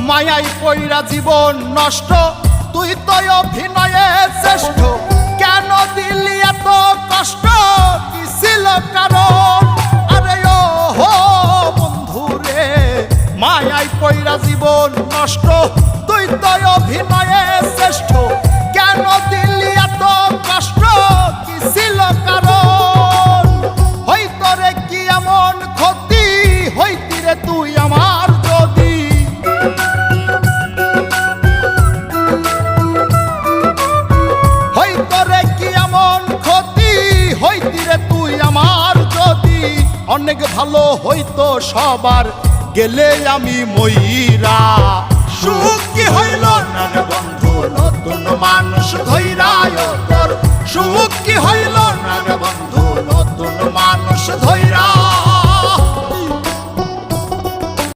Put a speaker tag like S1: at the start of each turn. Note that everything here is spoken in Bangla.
S1: মায়াই পইরা জীবন নষ্ট, তুই তো অভিনয়ে শ্রেষ্ঠ। কেন দিলি এত কষ্ট, কি ছিল কারণ? আরে ও হো বন্ধু রে, মায়াই পইরা জীবন নষ্ট, তুই তো অভিনয়ে শ্রেষ্ঠ। কেন দিলি এত কষ্ট, কি ছিল কারণ? হইতো রে কি এমন ক্ষতি, হইতি রে তুই আমার যদি। হইতো রে কি এমন ক্ষতি, হইতি রে তুই আমার যদি। অনেক ভালো হইতো সবার, গেলে আমি ময়রা। সুখ কি হইল না রে বন্ধু, নতুন মানুষ ধইরা তোর। সুখ কি হইল না রে বন্ধু, নতুন মানুষ ধইরা।